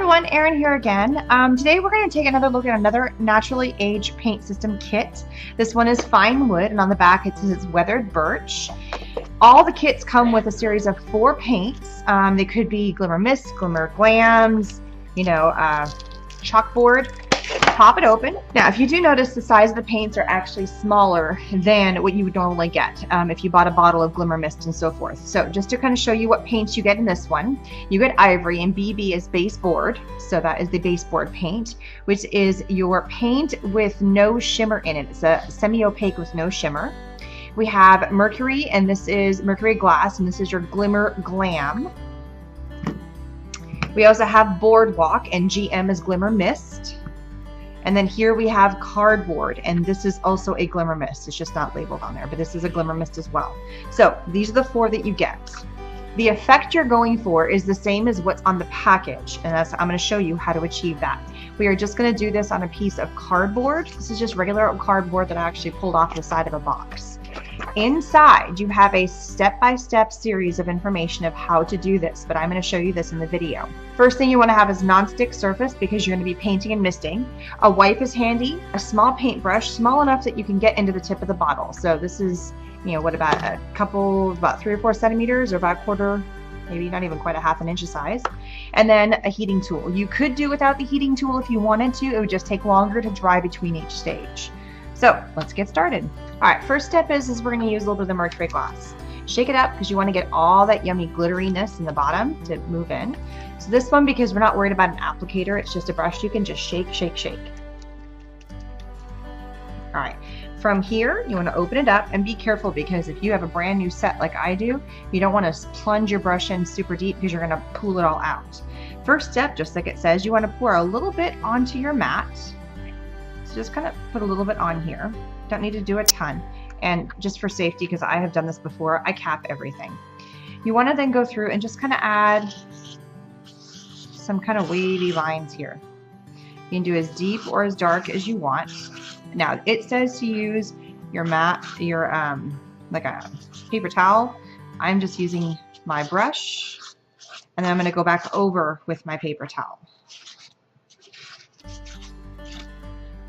everyone, Erin here again. Today we're going to take another look at another naturally aged paint system kit. This one is fine wood, and on the back it says it's weathered birch. All the kits come with a series of 4 paints. They could be Glimmer Mist, Glimmer Glams, chalkboard. Pop it open. Now, if you do notice, the size of the paints are actually smaller than what you would normally get if you bought a bottle of Glimmer Mist and so forth. So just to kind of show you what paints you get in this one, you get ivory, and BB is baseboard. So that is the baseboard paint, which is your paint with no shimmer in it. It's a semi-opaque with no shimmer. We have mercury, and this is mercury glass, and this is your Glimmer Glam. We also have boardwalk, and GM is Glimmer Mist. And then here we have cardboard, and this is also a Glimmer Mist. It's just not labeled on there, but this is a Glimmer Mist as well. So these are the 4 that you get. The effect you're going for is the same as what's on the package, and I'm going to show you how to achieve that. We are just going to do this on a piece of cardboard. This is just regular cardboard that I actually pulled off the side of a box. Inside, you have a step-by-step series of information of how to do this, but I'm going to show you this in the video. First thing you want to have is non-stick surface because you're going to be painting and misting. A wipe is handy. A small paintbrush, small enough that you can get into the tip of the bottle. So this is, about 3 or 4 centimeters, or about a quarter, maybe not even quite a half an inch size. And then a heating tool. You could do without the heating tool if you wanted to. It would just take longer to dry between each stage. So let's get started. All right, first step is we're going to use a little bit of the mercury glass. Shake it up because you want to get all that yummy glitteriness in the bottom to move in. So this one, because we're not worried about an applicator, it's just a brush, you can just shake, shake, shake. All right, from here, you want to open it up and be careful because if you have a brand new set like I do, you don't want to plunge your brush in super deep because you're going to pull it all out. First step, just like it says, you want to pour a little bit onto your mat. So just kind of put a little bit on here. Don't need to do a ton. And just for safety, because I have done this before, I cap everything. You want to then go through and just kind of add some kind of wavy lines here. You can do as deep or as dark as you want. Now it says to use your mat, like a paper towel. I'm just using my brush, and then I'm going to go back over with my paper towel.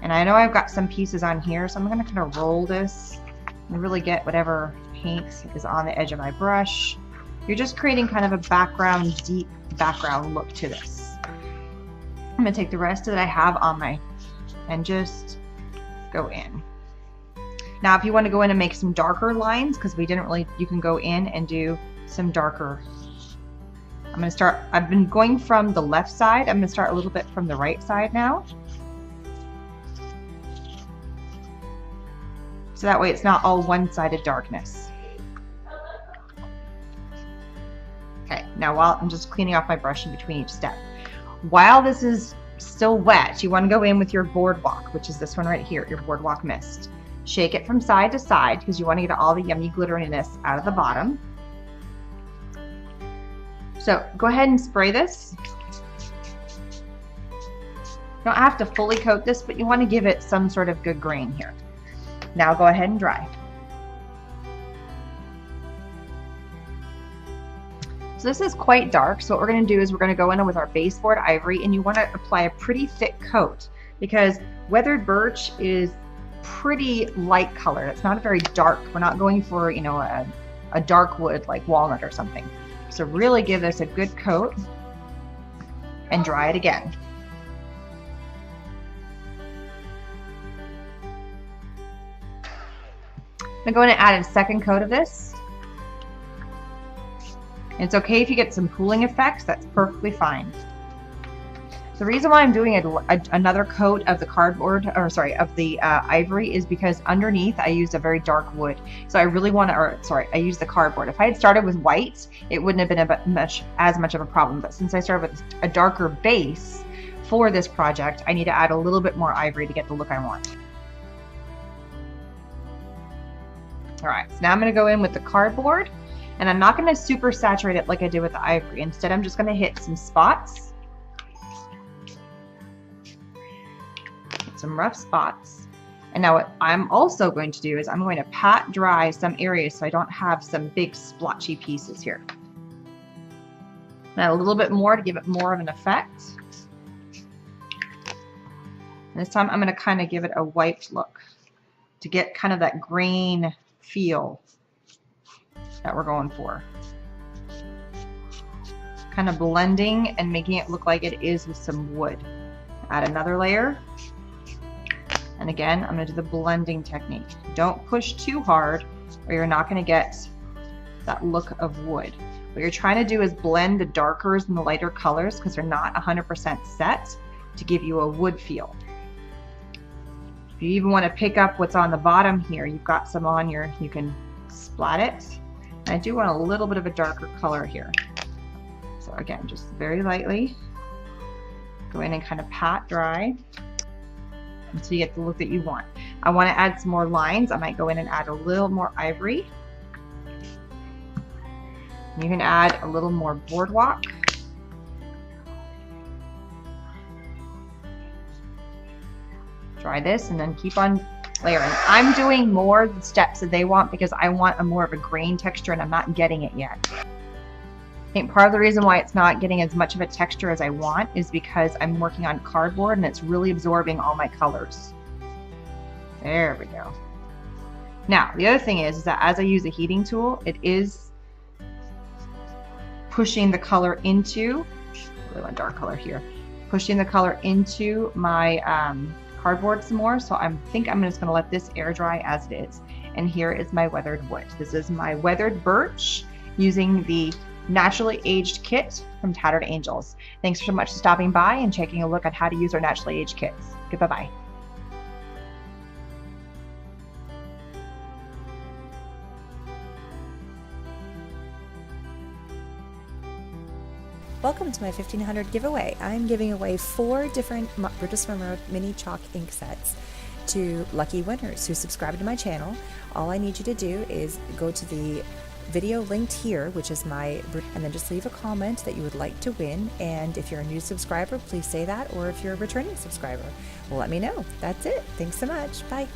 And I know I've got some pieces on here, so I'm going to kind of roll this and really get whatever paint is on the edge of my brush. You're just creating kind of a background, deep background look to this. I'm going to take the rest that I have on my, and just go in. Now if you want to go in and make some darker lines, because we didn't really, you can go in and do some darker. I'm going to start, I've been going from the left side. I'm going to start a little bit from the right side now. So that way it's not all one-sided darkness. Okay, now while I'm just cleaning off my brush in between each step. While this is still wet, you want to go in with your boardwalk, which is this one right here, your boardwalk mist. Shake it from side to side because you want to get all the yummy glitteriness out of the bottom. So go ahead and spray this. You don't have to fully coat this, but you want to give it some sort of good grain here. Now go ahead and dry. So this is quite dark, so what we're going to do is we're going to go in with our baseboard ivory, and you want to apply a pretty thick coat because weathered birch is pretty light color. It's not a very dark. We're not going for, a dark wood like walnut or something. So really give this a good coat and dry it again. I'm going to add a second coat of this. It's okay if you get some pooling effects, that's perfectly fine. The reason why I'm doing another coat of the cardboard, of the ivory, is because underneath I used a very dark wood. So I really want to, I used the cardboard. If I had started with white, it wouldn't have been as much of a problem. But since I started with a darker base for this project, I need to add a little bit more ivory to get the look I want. All right, so now I'm going to go in with the cardboard, and I'm not going to super saturate it like I did with the ivory. Instead, I'm just going to hit some spots, some rough spots. And now what I'm also going to do is I'm going to pat dry some areas so I don't have some big splotchy pieces here. Add a little bit more to give it more of an effect. And this time I'm going to kind of give it a wiped look to get kind of that grain feel that we're going for. Kind of blending and making it look like it is with some wood. Add another layer. And again, I'm going to do the blending technique. Don't push too hard or you're not going to get that look of wood. What you're trying to do is blend the darkers and the lighter colors because they're not 100% set to give you a wood feel. If you even want to pick up what's on the bottom here, you've got some on your, you can splat it. And I do want a little bit of a darker color here. So again, just very lightly go in and kind of pat dry until you get the look that you want. I want to add some more lines. I might go in and add a little more ivory. You can add a little more boardwalk. Try this and then keep on layering. I'm doing more of the steps that they want because I want a more of a grain texture and I'm not getting it yet. I think part of the reason why it's not getting as much of a texture as I want is because I'm working on cardboard and it's really absorbing all my colors. There we go. Now, the other thing is that as I use a heating tool, it is pushing the color into, I really want dark color here, pushing the color into my cardboard some more. So I think I'm just going to let this air dry as it is. And here is my weathered wood. This is my weathered birch using the naturally aged kit from Tattered Angels. Thanks so much for stopping by and taking a look at how to use our naturally aged kits. Goodbye. Welcome to my 1500 giveaway. I'm giving away 4 different Brutus Monroe mini chalk ink sets to lucky winners who subscribe to my channel. All I need you to do is go to the video linked here, which is and then just leave a comment that you would like to win. And if you're a new subscriber, please say that. Or if you're a returning subscriber, well, let me know. That's it. Thanks so much. Bye.